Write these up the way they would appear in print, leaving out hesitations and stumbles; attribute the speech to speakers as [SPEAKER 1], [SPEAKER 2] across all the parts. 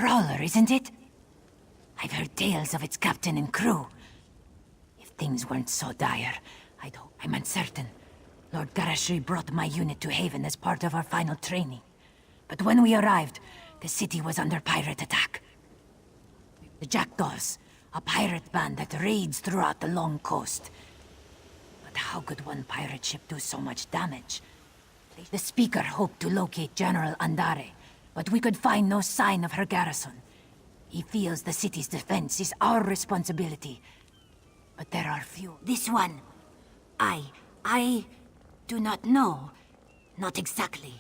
[SPEAKER 1] trawler, isn't it? I've heard tales of its captain and crew. If things weren't so dire, I'm uncertain. Lord Garashri brought my unit to Haven as part of our final training. But when we arrived, the city was under pirate attack. The Jackdaws, a pirate band that raids throughout the long coast. But how could one pirate ship do so much damage? The Speaker hoped to locate General Andare, but we could find no sign of her garrison. He feels the city's defense is our responsibility. But there are few. This one, I do not know. Not exactly.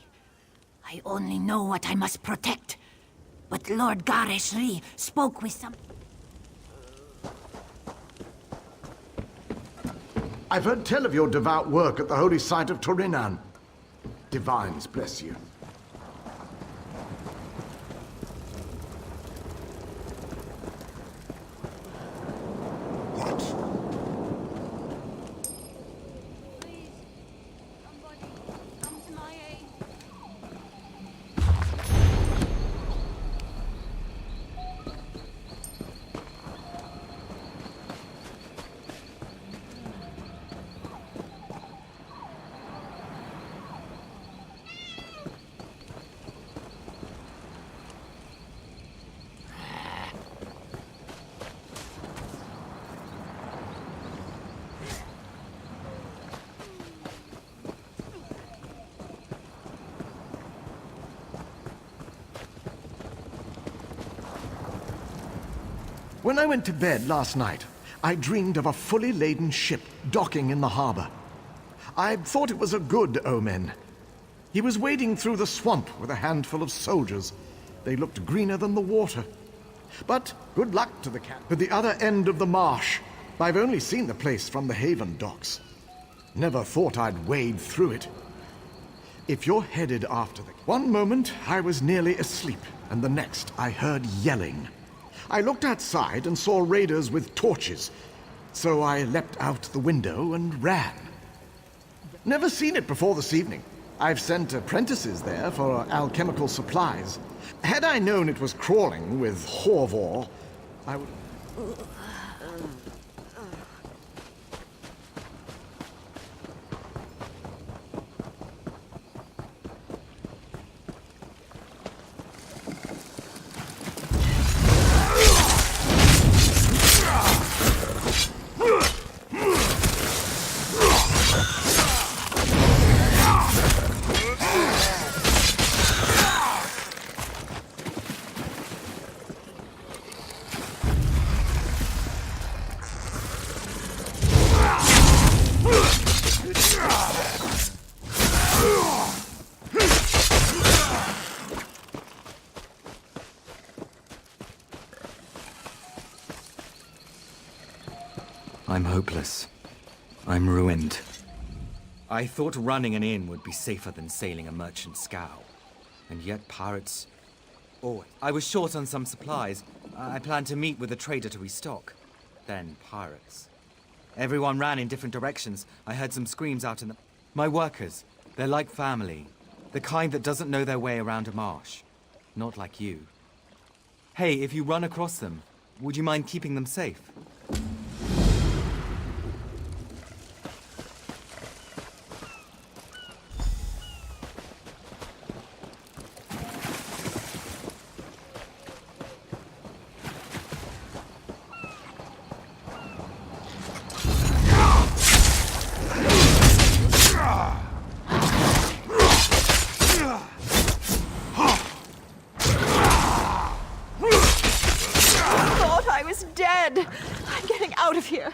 [SPEAKER 1] I only know what I must protect. But Lord Gareshri spoke with some...
[SPEAKER 2] I've heard tell of your devout work at the holy site of Torinan. Divines bless you. When I went to bed last night, I dreamed of a fully laden ship docking in the harbor. I thought it was a good omen. He was wading through the swamp with a handful of soldiers. They looked greener than the water. But good luck to the cat. At the other end of the marsh, I've only seen the place from the Haven docks. Never thought I'd wade through it. If you're headed after the... One moment, I was nearly asleep, and the next, I heard yelling. I looked outside and saw raiders with torches, so I leapt out the window and ran. Never seen it before this evening. I've sent apprentices there for alchemical supplies. Had I known it was crawling with Horvor, I would...
[SPEAKER 3] I'm hopeless. I'm ruined. I thought running an inn would be safer than sailing a merchant scow. And yet pirates... Oh, I was short on some supplies. I planned to meet with a trader to restock. Then pirates. Everyone ran in different directions. I heard some screams out in the... My workers, they're like family. The kind that doesn't know their way around a marsh. Not like you. Hey, if you run across them, would you mind keeping them safe?
[SPEAKER 4] I'm getting out of here.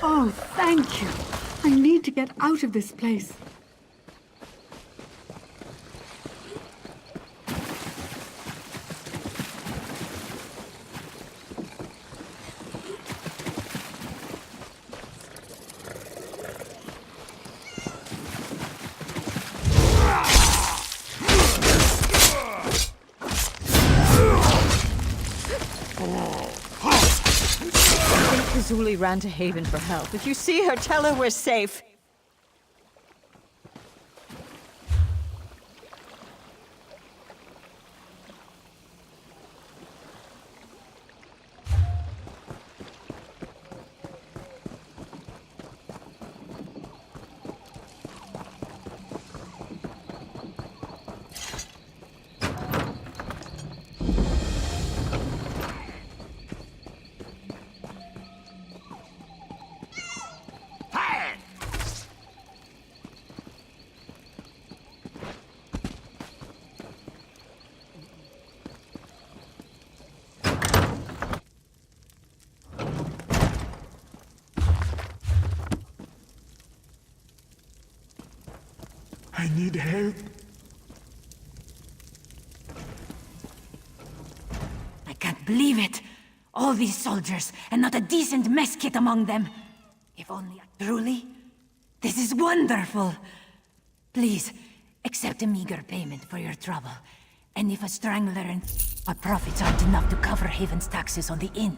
[SPEAKER 5] Oh, thank you. I need to get out of this place.
[SPEAKER 4] Zuli ran to Haven for help. If you see her, tell her we're safe.
[SPEAKER 2] I need help.
[SPEAKER 1] I can't believe it. All these soldiers, and not a decent mess kit among them. If only I truly... This is wonderful. Please, accept a meager payment for your trouble. And if a strangler and our profits aren't enough to cover Haven's taxes on the inn,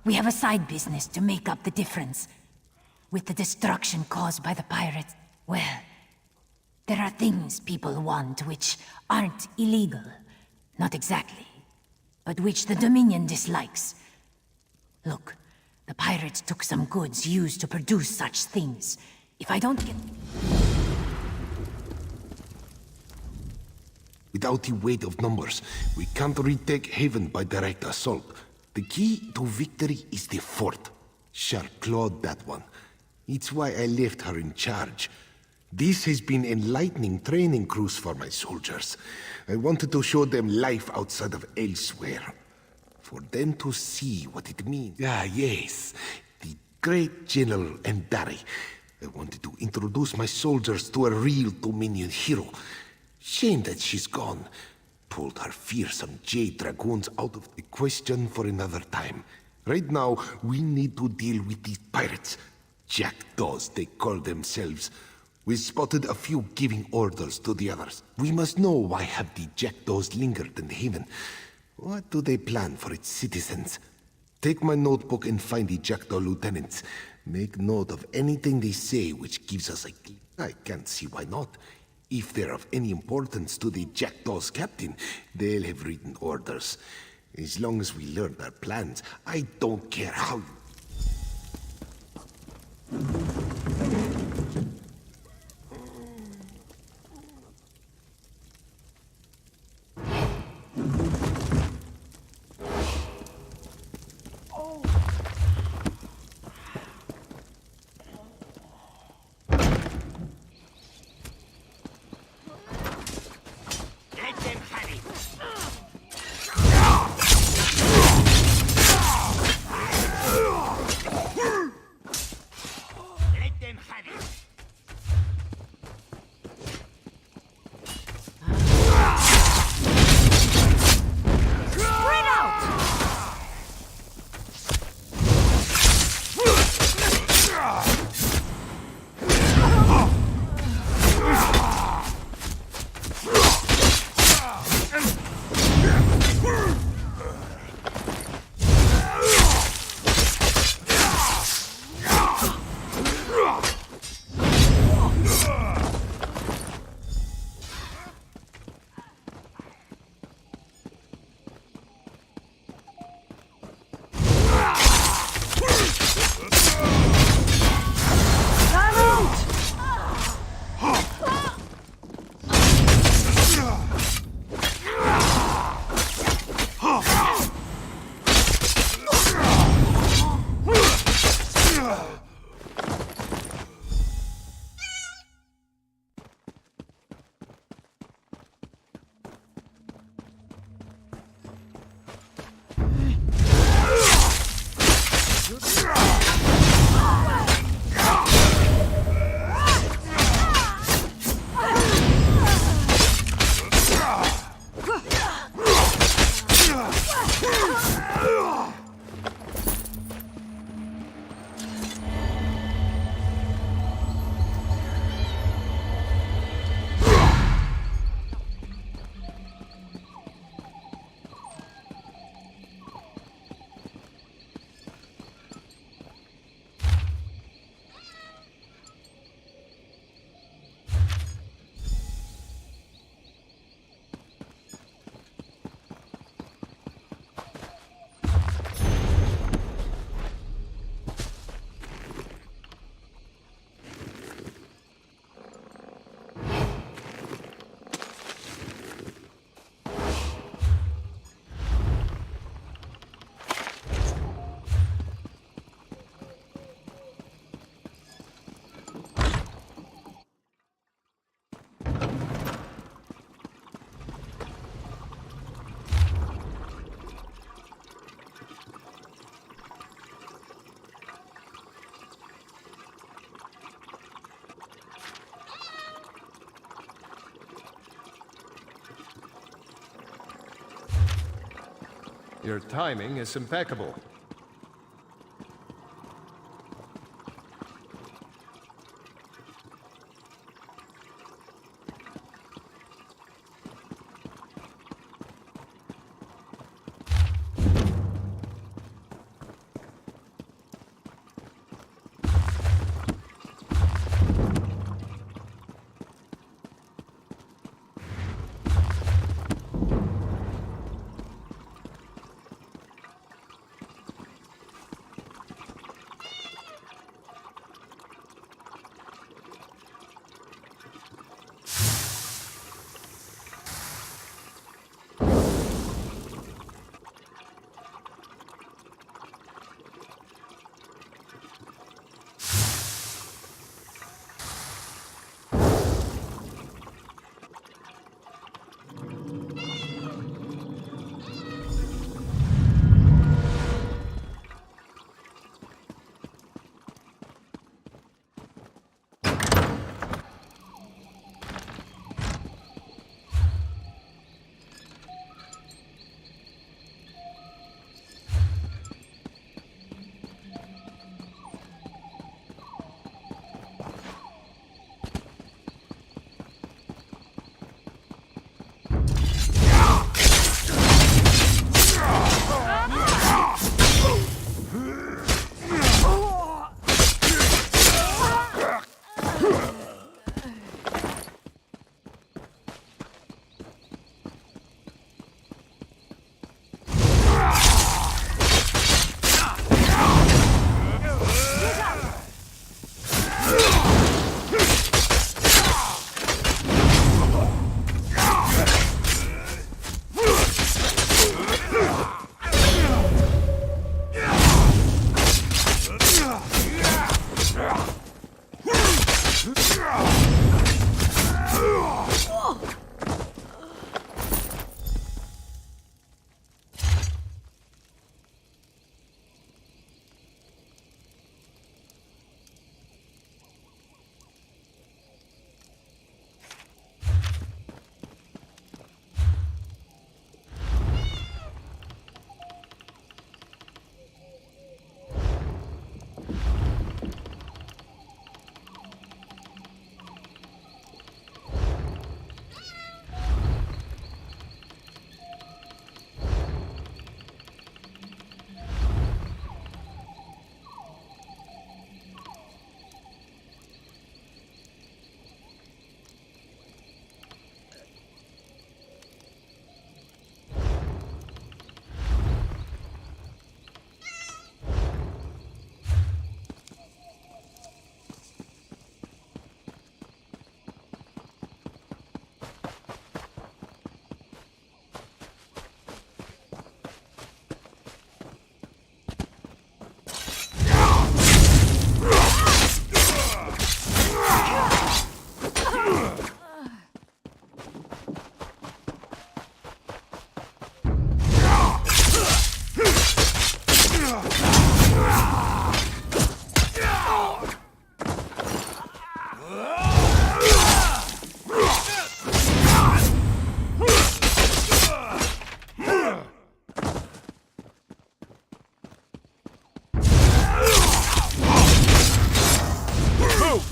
[SPEAKER 1] we have a side business to make up the difference. With the destruction caused by the pirates, well... There are things people want which aren't illegal. Not exactly. But which the Dominion dislikes. Look, the pirates took some goods used to produce such things. If I don't get...
[SPEAKER 6] Without the weight of numbers, we can't retake Haven by direct assault. The key to victory is the fort. Sharp clawed that one. It's why I left her in charge. This has been enlightening training cruise for my soldiers. I wanted to show them life outside of elsewhere. For them to see what it means. Ah, yes. The great General Endari. I wanted to introduce my soldiers to a real Dominion hero. Shame that she's gone. Pulled her fearsome Jade Dragoons out of the question for another time. Right now, we need to deal with these pirates. Jackdaws, they call themselves. We spotted a few giving orders to the others. We must know why have the jackdaws lingered in Haven. What do they plan for its citizens? Take my notebook and find the jackdaw lieutenants. Make note of anything they say which gives us a clue. I can't see why not. If they're of any importance to the jackdaw's captain, they'll have written orders. As long as we learn their plans, I don't care how...
[SPEAKER 7] Your timing is impeccable.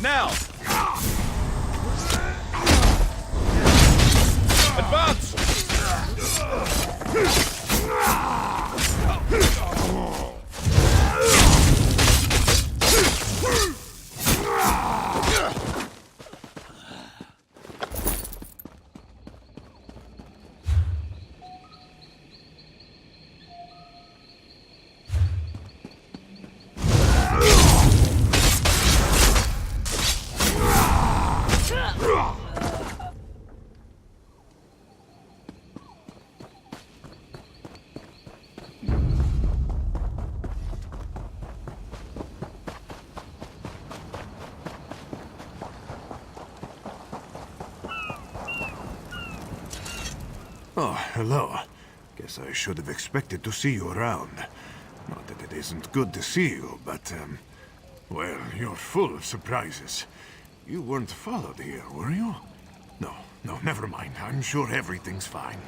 [SPEAKER 8] Now! Advance!
[SPEAKER 9] Oh, hello. Guess I should have expected to see you around. Not that it isn't good to see you, but, well, you're full of surprises. You weren't followed here, were you? No, never mind. I'm sure everything's fine.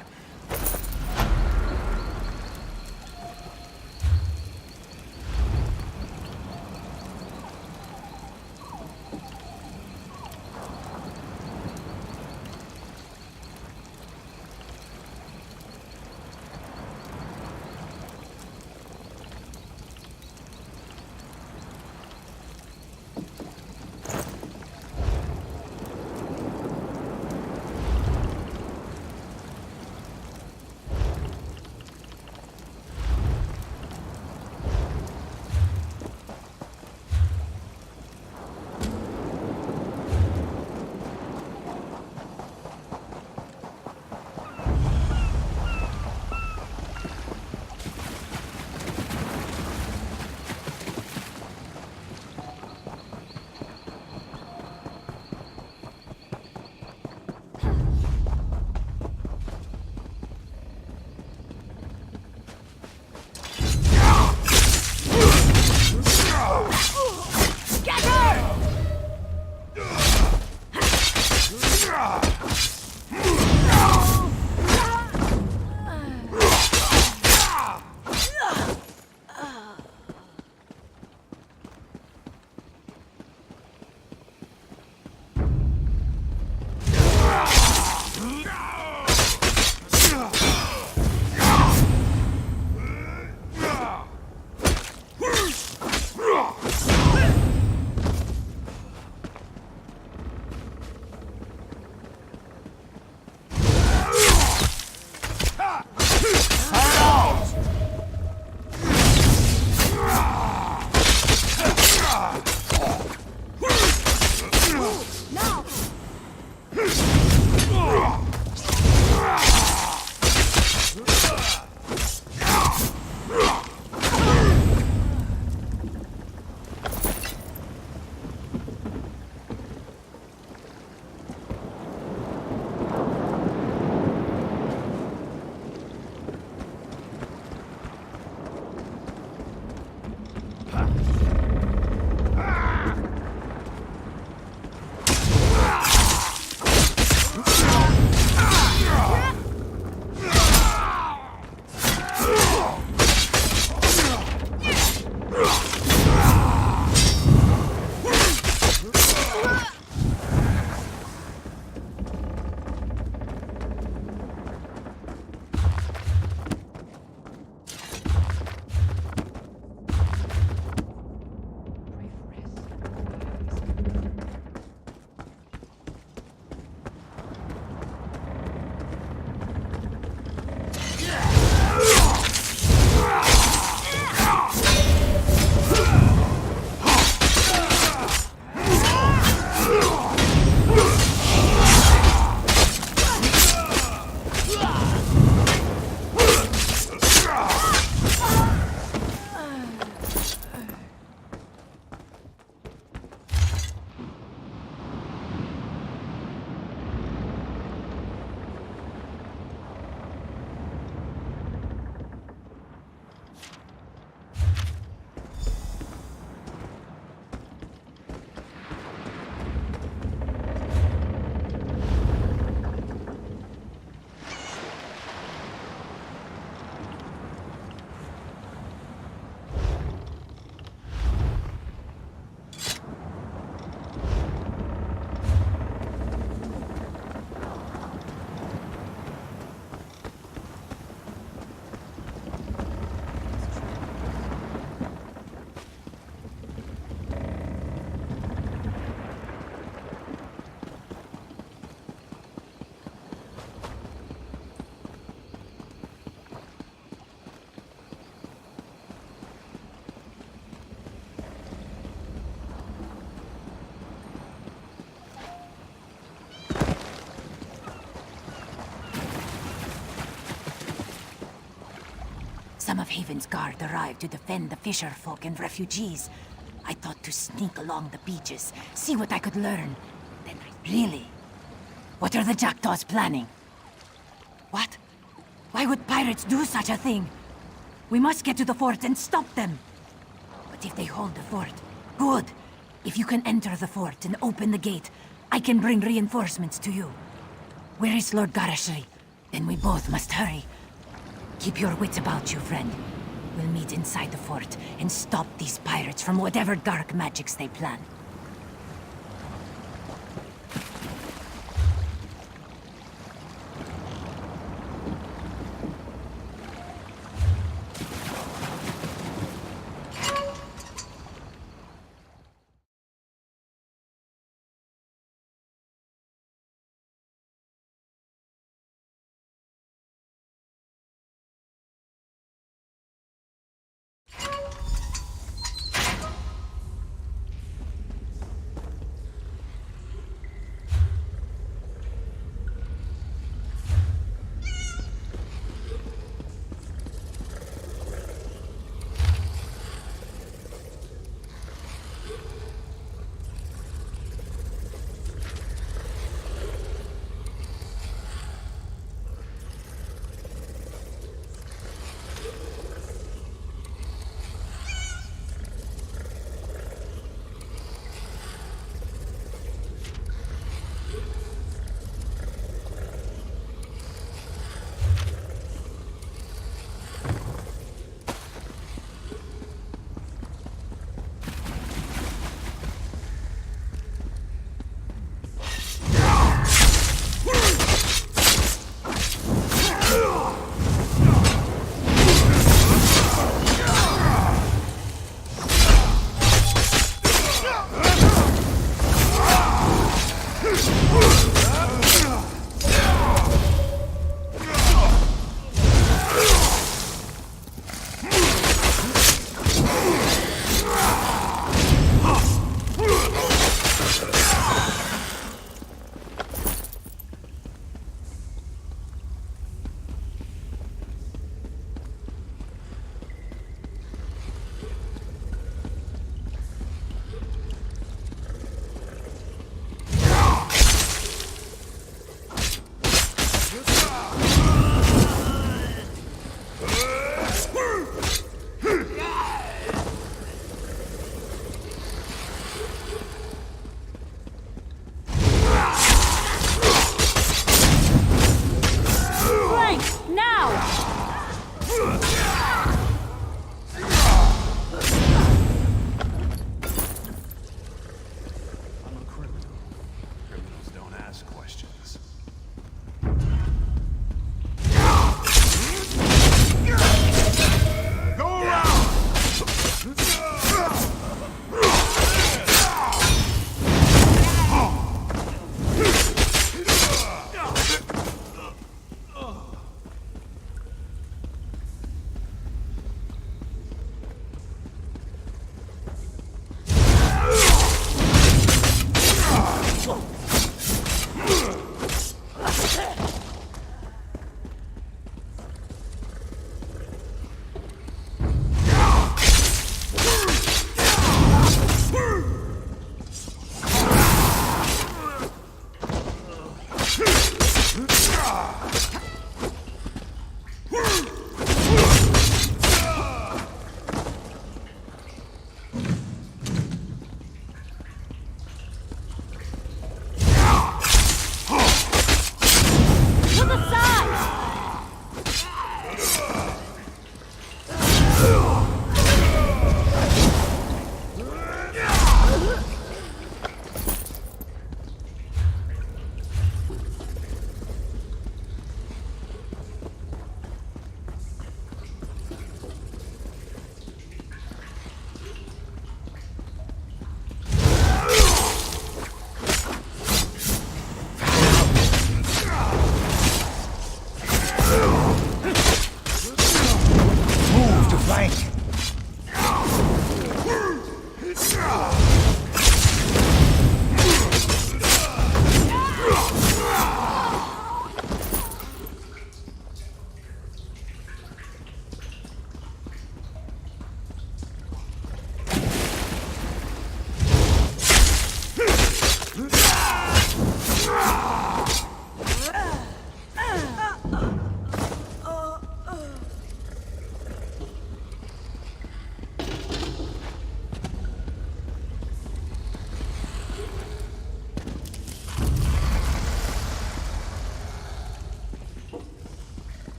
[SPEAKER 1] some of Haven's guard arrived to defend the fisher folk and refugees, I thought to sneak along the beaches, see what I could learn. Then I really... What are the Jackdaws planning? What? Why would pirates do such a thing? We must get to the fort and stop them. But if they hold the fort, good. If you can enter the fort and open the gate, I can bring reinforcements to you. Where is Lord Garashri? Then we both must hurry. Keep your wits about you, friend. We'll meet inside the fort and stop these pirates from whatever dark magics they plan.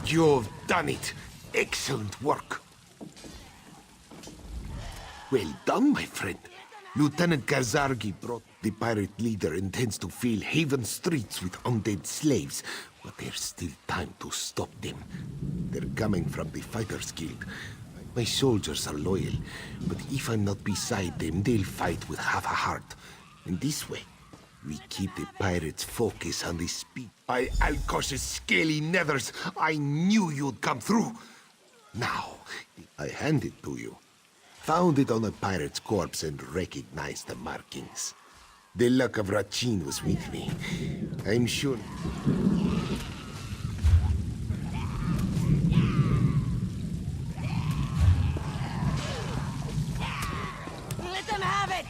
[SPEAKER 6] You've done it. Excellent work. Well done, my friend. Lieutenant Gazargi brought the pirate leader intends to fill Haven streets with undead slaves, but there's still time to stop them. They're coming from the Fighters Guild. My soldiers are loyal, but if I'm not beside them, they'll fight with half a heart. And this way, we keep the pirates' focus on the speed. By Alkosh's scaly nethers, I knew you'd come through. Now, I hand it to you. Found it on a pirate's corpse and recognized the markings. The luck of Rachin was with me. I'm sure...
[SPEAKER 1] Let them have it!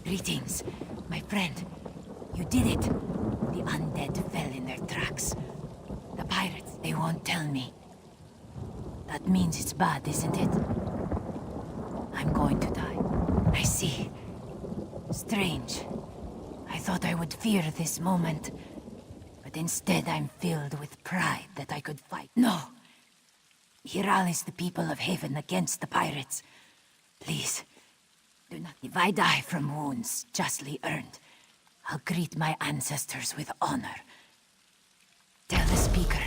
[SPEAKER 1] Greetings, my friend. You did it. The undead fell in their tracks. The pirates, they won't tell me. That means it's bad, isn't it? I'm going to die. I see. Strange. I thought I would fear this moment, but instead I'm filled with pride that I could fight. No! He rallies the people of Haven against the pirates. Please, do not. If I die from wounds justly earned, I'll greet my ancestors with honor. Tell the speaker.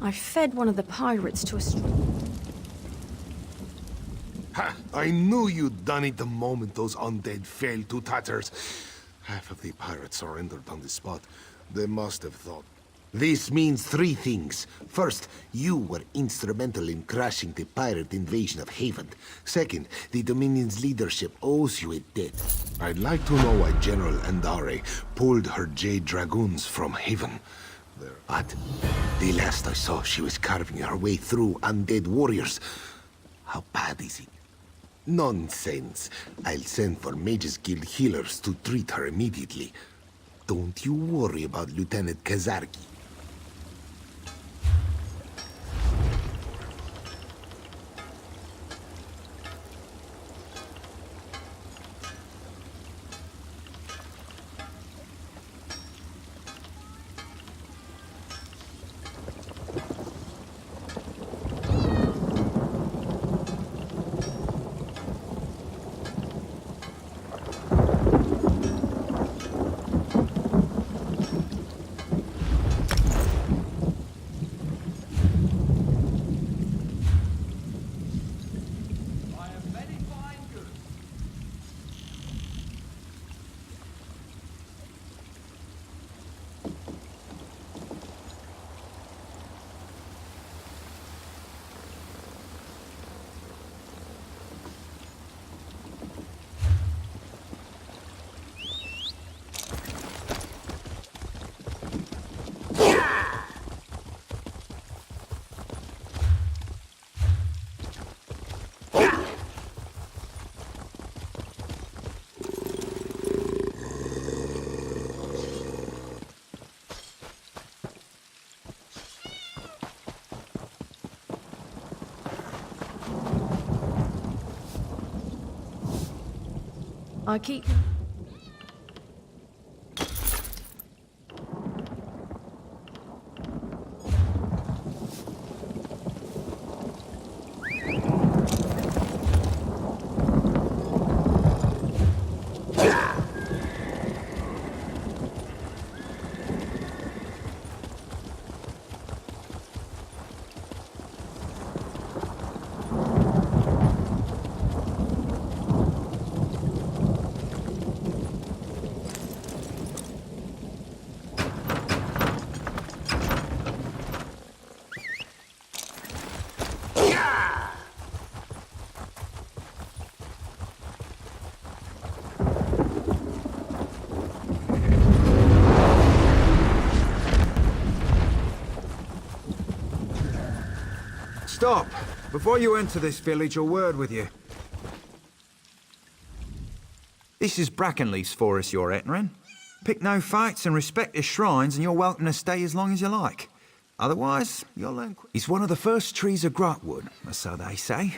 [SPEAKER 4] I fed one of the pirates to a...
[SPEAKER 6] Ha! I knew you'd done it the moment those undead fell to tatters. Half of the pirates surrendered on the spot. They must have thought. This means three things. First, you were instrumental in crashing the pirate invasion of Haven. Second, the Dominion's leadership owes you a debt. I'd like to know why General Andare pulled her Jade Dragoons from Haven. But the last I saw, she was carving her way through undead warriors. How bad is it? Nonsense. I'll send for Mages Guild healers to treat her immediately. Don't you worry about Lieutenant Kazarki.
[SPEAKER 4] I keep...
[SPEAKER 8] Stop! Before you enter this village, a word with you. This is Brackenleaf's forest you're entering. Pick no fights and respect his shrines, and you're welcome to stay as long as you like. Otherwise, you'll learn quick. He's one of the first trees of Grahtwood, or so they say.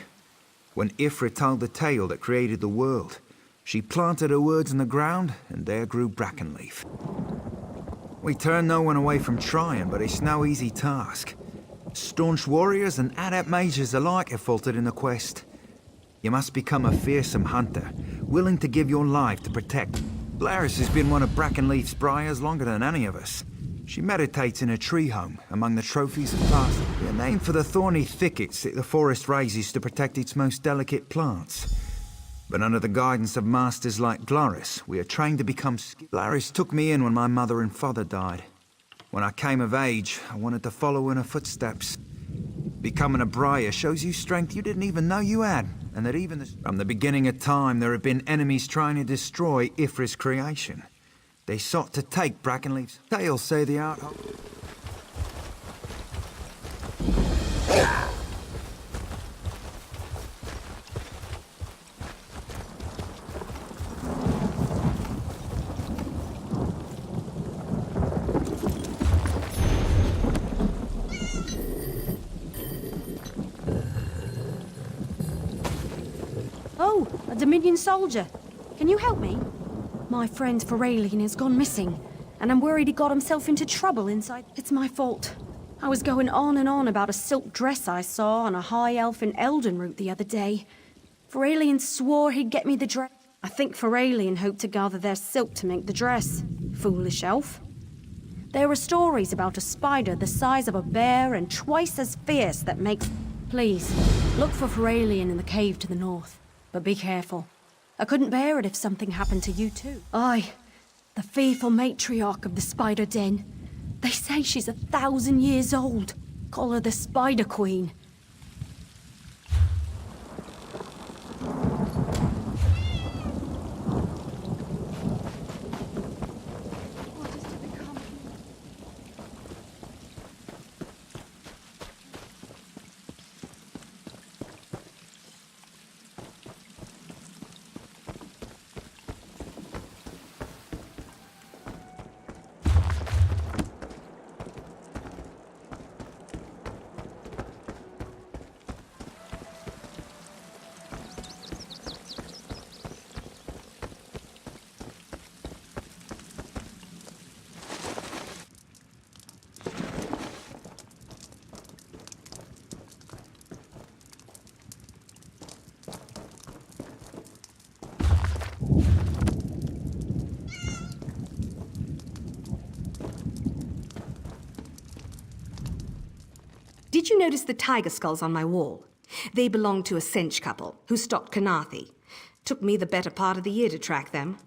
[SPEAKER 8] When Ifrit told the tale that created the world, she planted her words in the ground, and there grew Brackenleaf. We turn no one away from trying, but it's no easy task. Staunch warriors and adept mages alike have faltered in the quest. You must become a fearsome hunter, willing to give your life to protect. Blaris has been one of Brackenleaf's briars longer than any of us. She meditates in a tree home among the trophies of past. They're named for the thorny thickets that the forest raises to protect its most delicate plants. But under the guidance of masters like Glaris, we are trained to become skilled. Glaris took me in when my mother and father died. When I came of age, I wanted to follow in her footsteps. Becoming a briar shows you strength you didn't even know you had, and that even from the beginning of time there have been enemies trying to destroy Ifrit's creation. They sought to take Brackenleaf's. Tales say the art.
[SPEAKER 10] Oh, a Dominion soldier. Can you help me? My friend Feralian has gone missing, and I'm worried he got himself into trouble inside. It's my fault. I was going on and on about a silk dress I saw on a high elf in Elden route the other day. Feralian swore he'd get me the dress. I think Feralian hoped to gather their silk to make the dress. Foolish elf. There were stories about a spider the size of a bear and twice as fierce that makes... Please, look for Feralian in the cave to the north. But be careful. I couldn't bear it if something happened to you too. Aye, the fearful matriarch of the Spider Den. They say she's 1,000 years old. Call her the Spider Queen.
[SPEAKER 11] Did you notice the tiger skulls on my wall? They belong to a Sench couple who stopped Kanathi. Took me the better part of the year to track them.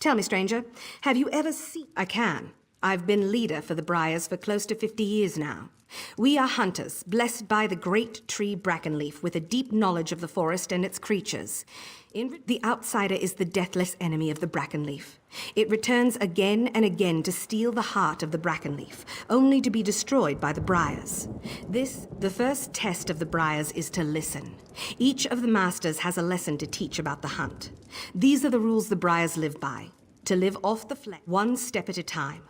[SPEAKER 11] Tell me, stranger, have you ever seen... I can. I've been leader for the Briars for close to 50 years now. We are hunters, blessed by the great tree Brackenleaf with a deep knowledge of the forest and its creatures. The outsider is the deathless enemy of the Brackenleaf. It returns again and again to steal the heart of the Brackenleaf, only to be destroyed by the Briars. The first test of the Briars is to listen. Each of the masters has a lesson to teach about the hunt. These are the rules the Briars live by. To live off the flesh, one step at a time.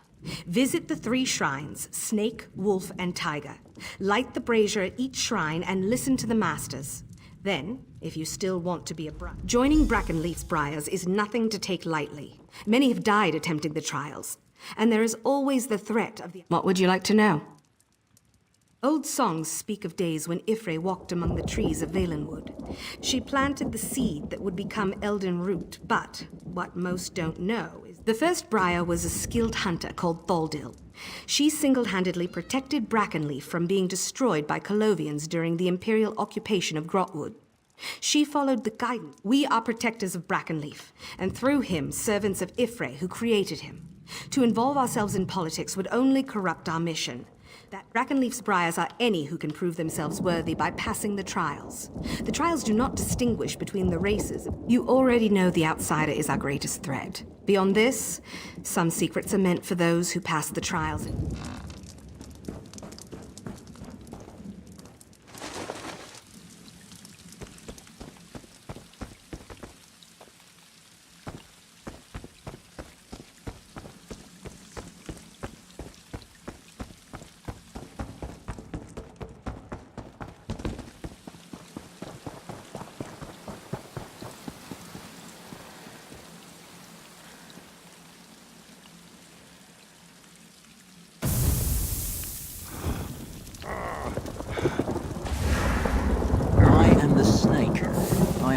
[SPEAKER 11] Visit the 3 shrines, Snake, Wolf, and Tiger. Light the brazier at each shrine and listen to the masters. Then, if you still want to be a briar, joining Brackenleaf's briars is nothing to take lightly. Many have died attempting the trials, and there is always the threat of the... What would you like to know? Old songs speak of days when Ifre walked among the trees of Valenwood. She planted the seed that would become Elden root, but what most don't know is the first briar was a skilled hunter called Thaldil. She single-handedly protected Brackenleaf from being destroyed by Colovians during the Imperial occupation of Grahtwood. She followed the guidance. We are protectors of Brackenleaf, and through him, servants of Ifre, who created him. To involve ourselves in politics would only corrupt our mission. That Brackenleaf's briars are any who can prove themselves worthy by passing the trials. The trials do not distinguish between the races. You already know the outsider is our greatest threat. Beyond this, some secrets are meant for those who pass the trials.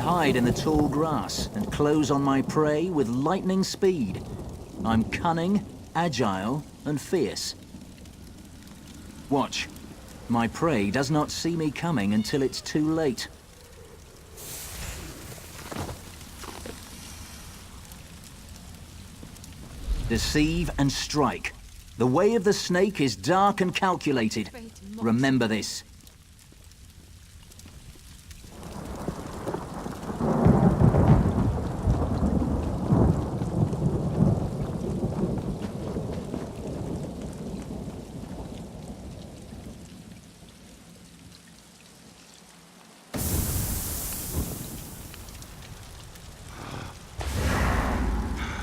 [SPEAKER 12] hide in the tall grass and close on my prey with lightning speed. I'm cunning, agile, and fierce. Watch. My prey does not see me coming until it's too late. Deceive and strike. The way of the snake is dark and calculated. Remember this.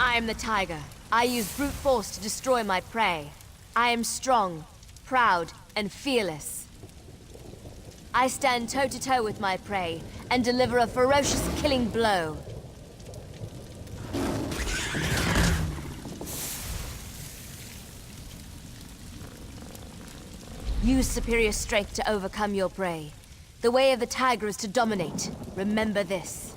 [SPEAKER 13] I am the tiger. I use brute force to destroy my prey. I am strong, proud, and fearless. I stand toe-to-toe with my prey and deliver a ferocious killing blow. Use superior strength to overcome your prey. The way of the tiger is to dominate. Remember this.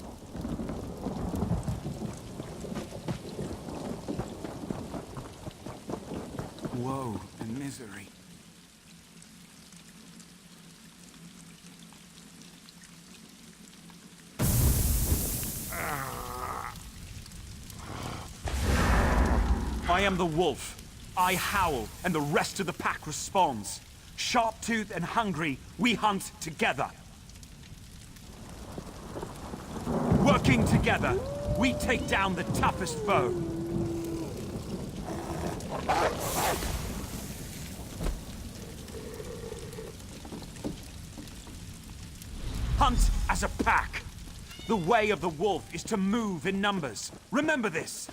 [SPEAKER 14] Woe and misery.
[SPEAKER 15] I am the wolf. I howl, and the rest of the pack responds. Sharp-toothed and hungry, we hunt together. Working together, we take down the toughest foe. Hunt as a pack. The way of the wolf is to move in numbers. Remember this.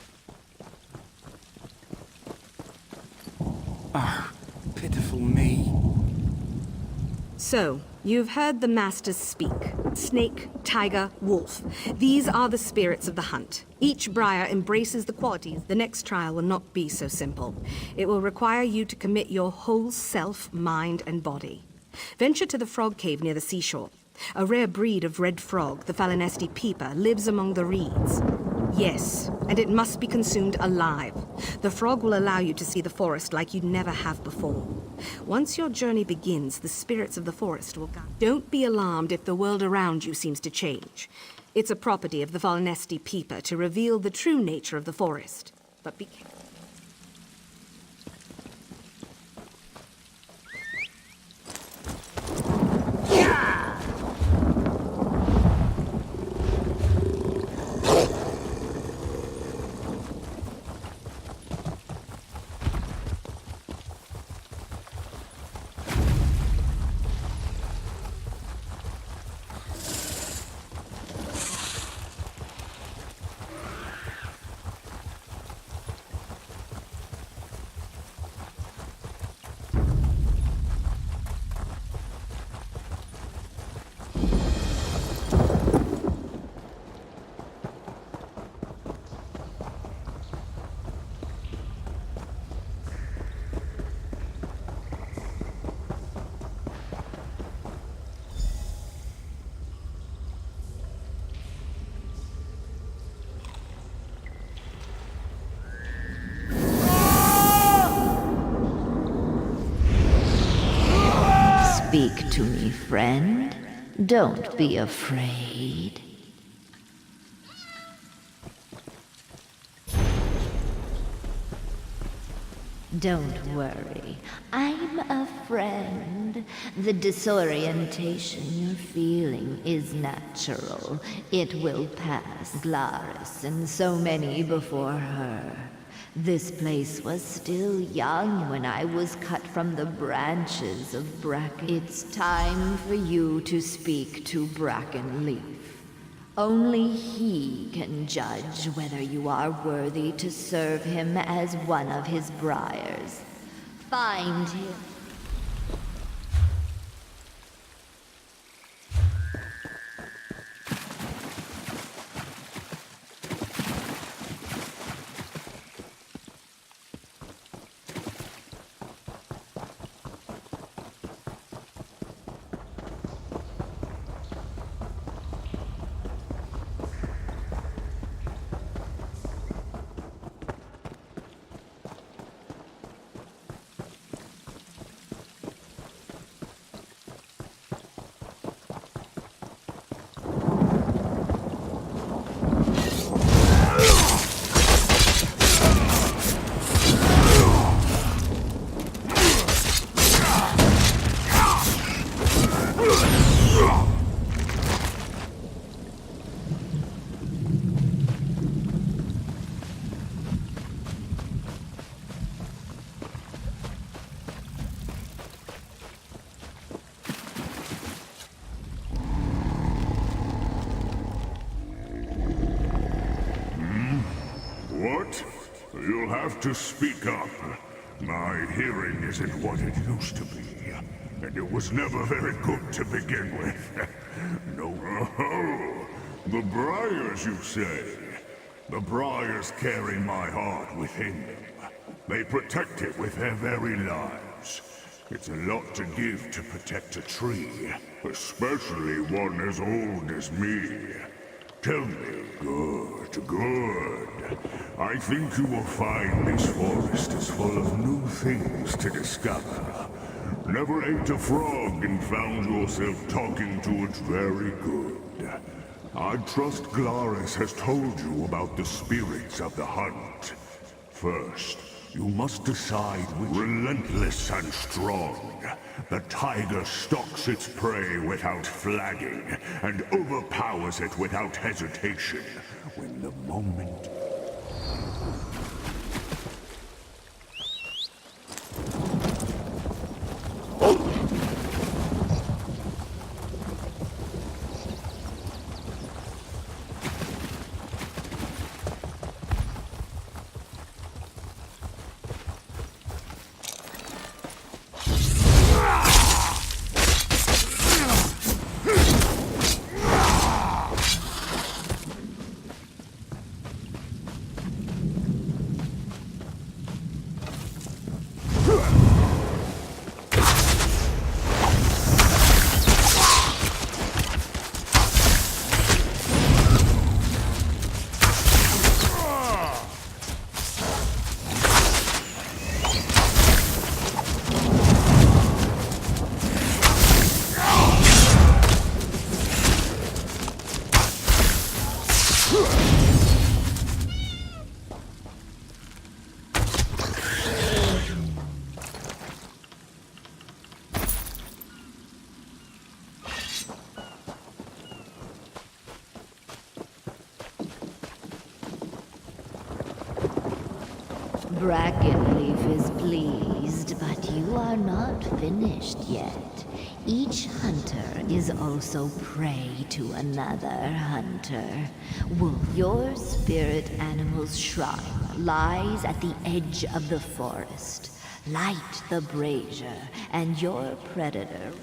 [SPEAKER 14] Ah, pitiful me.
[SPEAKER 11] So, you've heard the masters speak. Snake, tiger, wolf. These are the spirits of the hunt. Each briar embraces the qualities. The next trial will not be so simple. It will require you to commit your whole self, mind, and body. Venture to the frog cave near the seashore. A rare breed of red frog, the Falinesti peeper, lives among the reeds. Yes, and it must be consumed alive. The frog will allow you to see the forest like you'd never have before. Once your journey begins, the spirits of the forest will guide. Don't be alarmed if the world around you seems to change. It's a property of the Falinesti peeper to reveal the true nature of the forest. But be careful.
[SPEAKER 16] Speak to me, friend. Don't be afraid. Don't worry. I'm a friend. The disorientation you're feeling is natural. It will pass. Glaris and so many before her. This place was still young when I was cut from the branches of Bracken. It's time for you to speak to Brackenleaf. Only he can judge whether you are worthy to serve him as one of his briars. Find him.
[SPEAKER 17] What? You'll have to speak up. My hearing isn't what it used to be, and it was never very good to begin with. No. Oh, the Briars, you say? The Briars carry my heart within them. They protect it with their very lives. It's a lot to give to protect a tree, especially one as old as me. Tell me, good. I think you will find this forest is full of new things to discover. Never ate a frog and found yourself talking to it very good. I trust Glaris has told you about the spirits of the hunt. First, you must decide which relentless and strong. The tiger stalks its prey without flagging, and overpowers it without hesitation. When the moment...
[SPEAKER 16] Brackenleaf is pleased, but you are not finished yet. Each hunter is also prey to another hunter. Wolf, your spirit animal's shrine lies at the edge of the forest. Light the brazier, and your predator...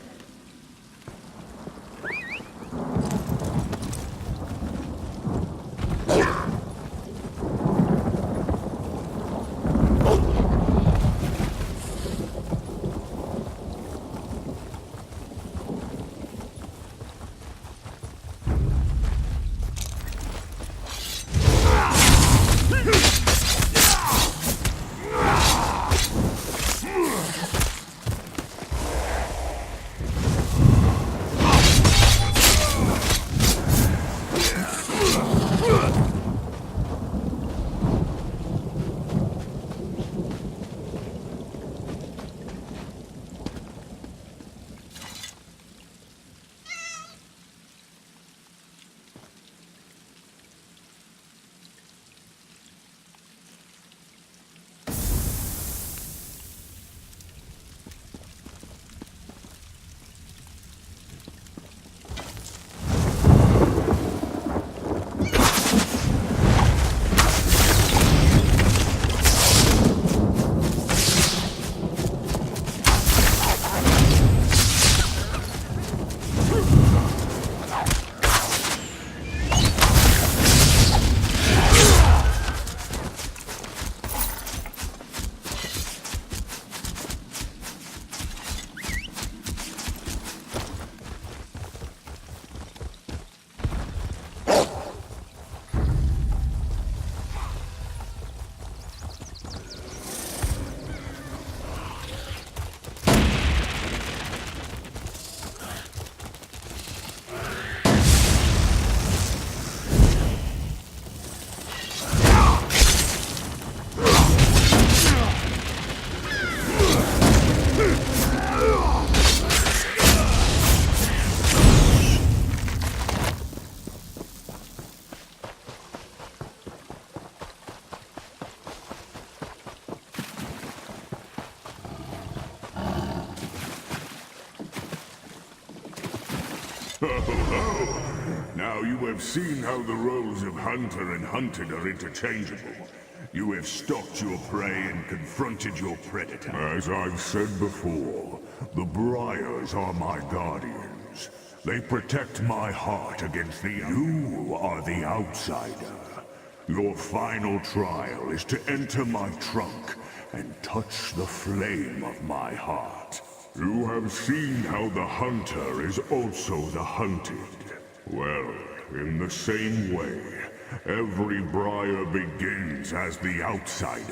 [SPEAKER 17] Now you have seen how the roles of hunter and hunted are interchangeable. You have stalked your prey and confronted your predator. As I've said before, the Briars are my guardians. They protect my heart against the... You are the outsider. Your final trial is to enter my trunk and touch the flame of my heart. You have seen how the hunter is also the hunted. Well, in the same way, every Briar begins as the outsider.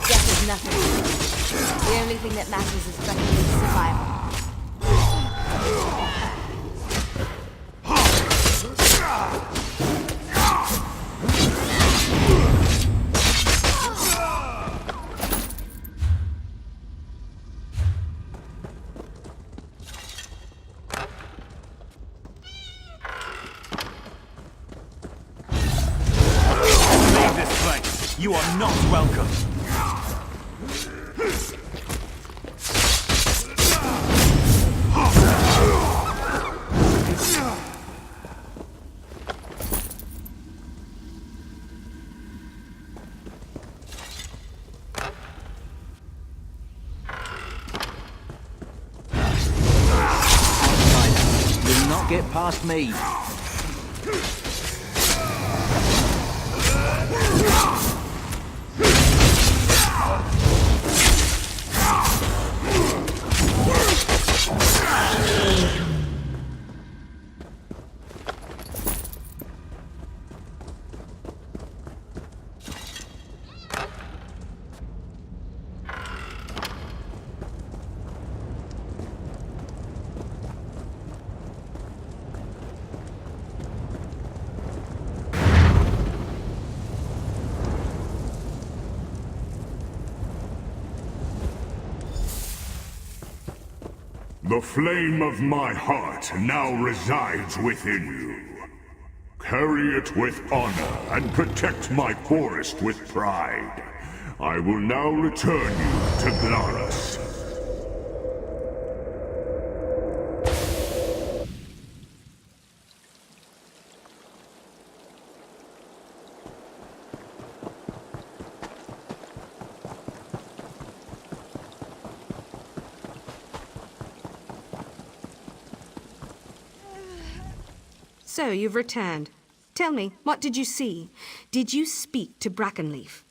[SPEAKER 13] Death is nothing. The only thing that matters is Breckenleaf's survival.
[SPEAKER 15] Leave this place. You are not welcome.
[SPEAKER 12] You'll not get past me.
[SPEAKER 17] The flame of my heart now resides within you. Carry it with honor and protect my forest with pride. I will now return you to Glarus.
[SPEAKER 11] So, you've returned. Tell me, what did you see? Did you speak to Brackenleaf?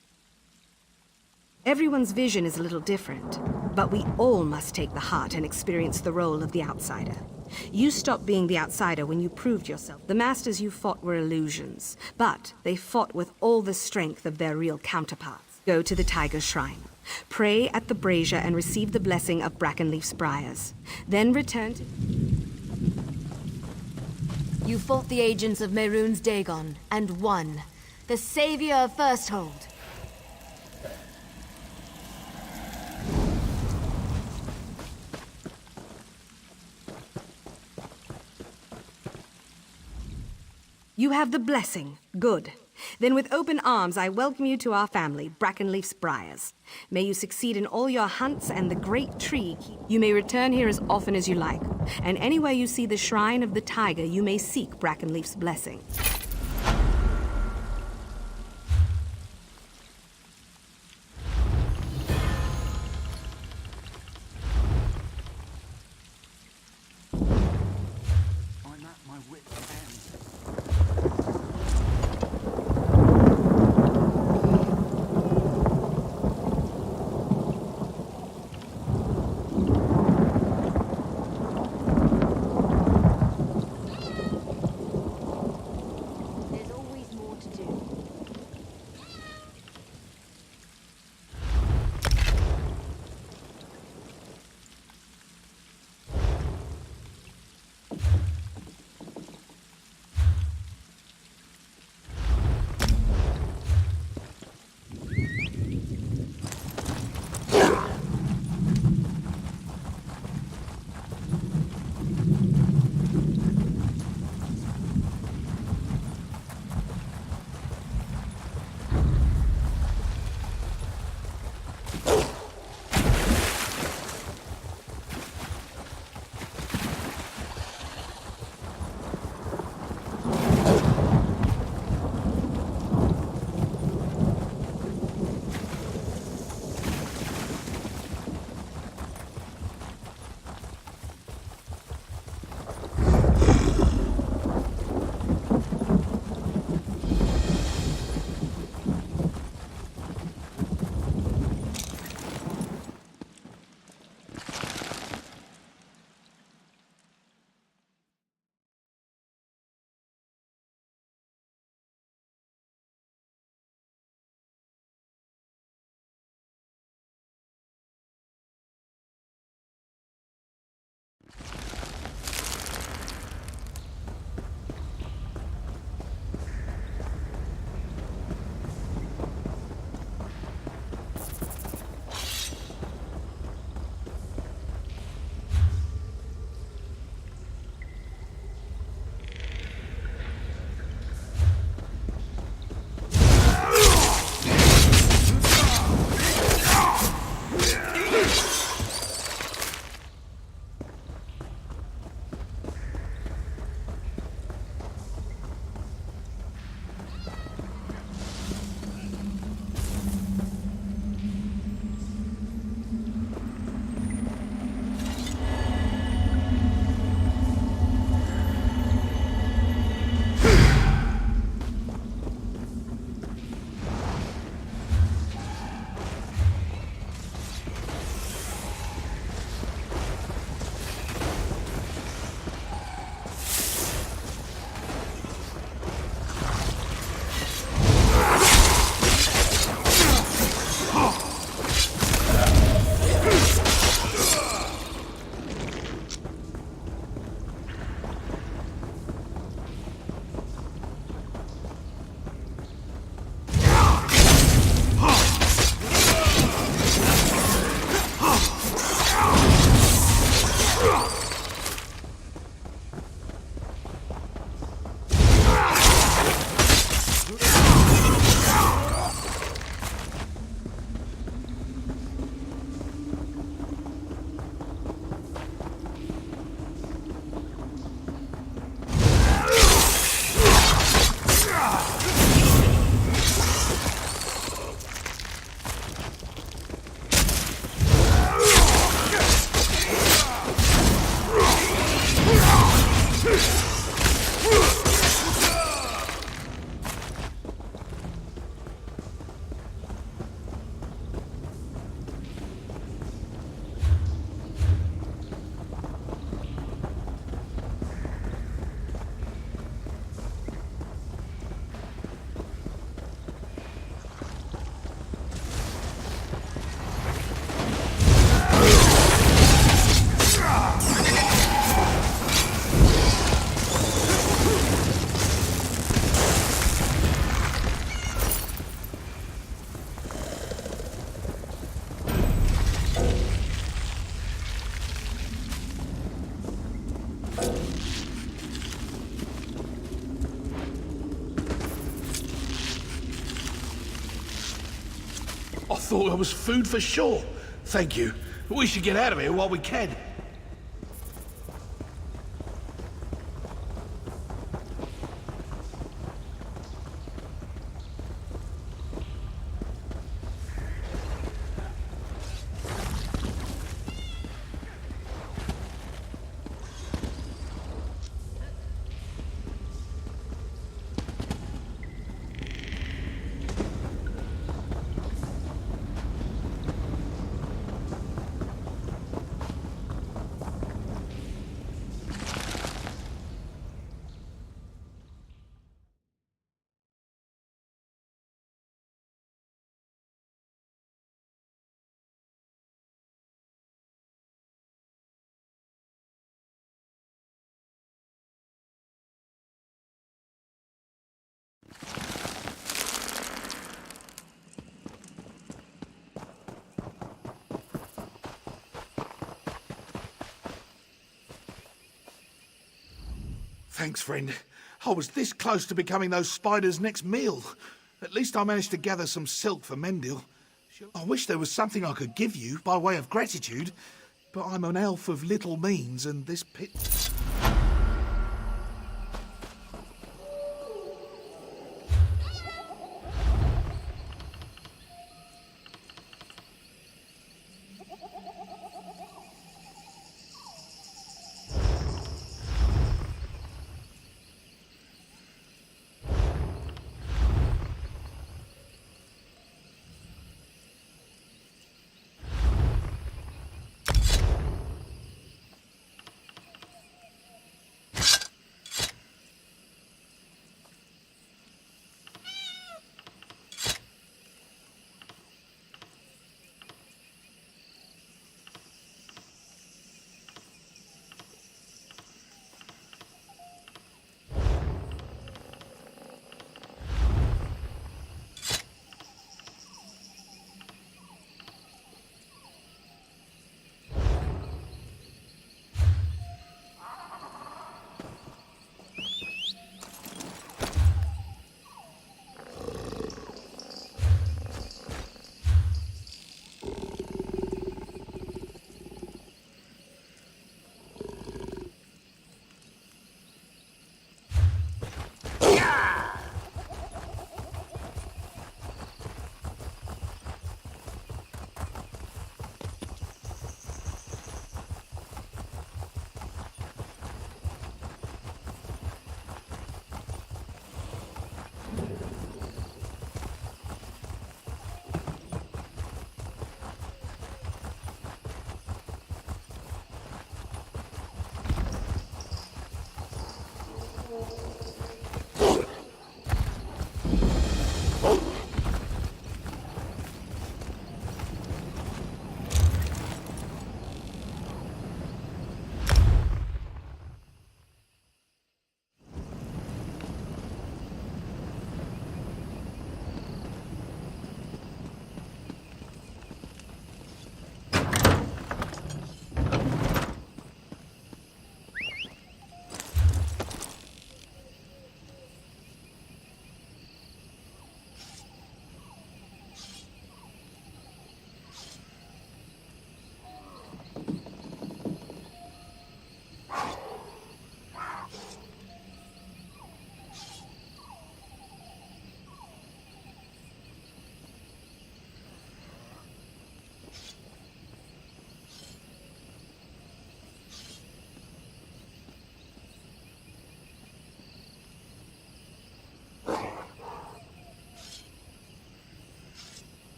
[SPEAKER 11] Everyone's vision is a little different, but we all must take the heart and experience the role of the outsider. You stopped being the outsider when you proved yourself. The masters you fought were illusions, but they fought with all the strength of their real counterparts. Go to the Tiger Shrine. Pray at the brazier and receive the blessing of Brackenleaf's Briars. Then return to...
[SPEAKER 13] You fought the agents of Mehrunes Dagon, and won. The savior of Firsthold.
[SPEAKER 11] You have the blessing. Good. Then with open arms I welcome you to our family, Brackenleaf's Briars. May you succeed in all your hunts and the great tree. You may return here as often as you like. And anywhere you see the Shrine of the Tiger, you may seek Brackenleaf's blessing.
[SPEAKER 15] I'm at my wit's end.
[SPEAKER 18] I thought I was food for sure. Thank you. We should get out of here while we can. Thanks, friend. I was this close to becoming those spiders' next meal. At least I managed to gather some silk for Mendil. I wish there was something I could give you by way of gratitude, but I'm an elf of little means, and this pit...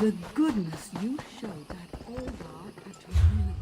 [SPEAKER 5] The goodness you showed that old dog at Torino.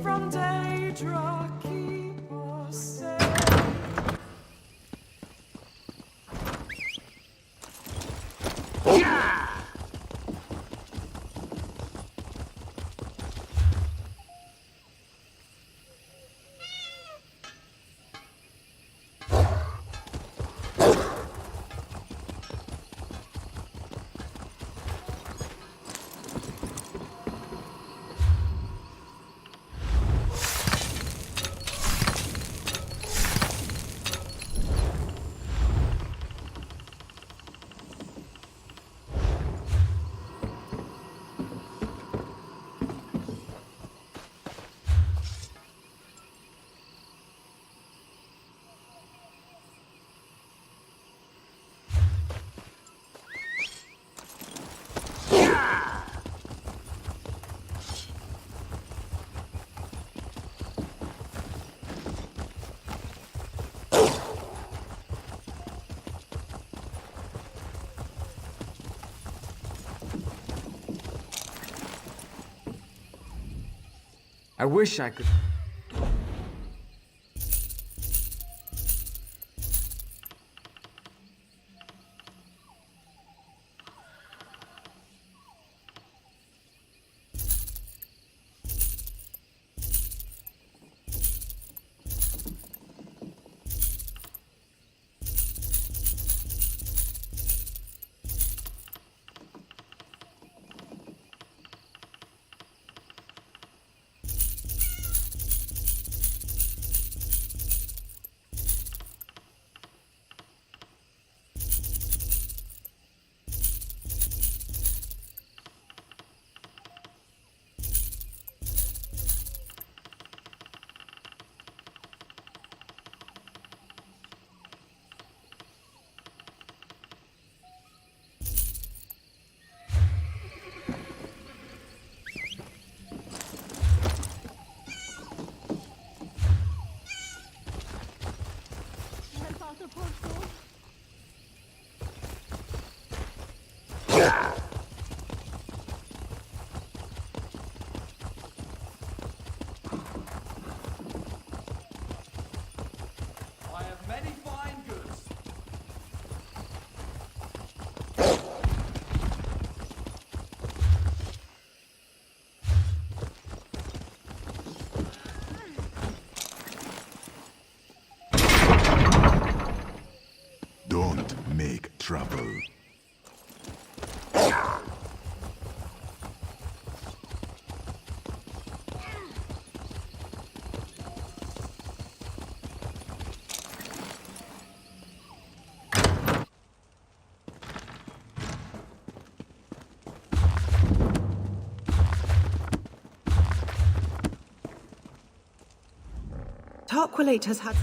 [SPEAKER 19] From Daedra, keep us safe.
[SPEAKER 20] I wish I could...
[SPEAKER 15] I have many fine goods.
[SPEAKER 17] Don't make trouble.
[SPEAKER 21] Tarquilate has had...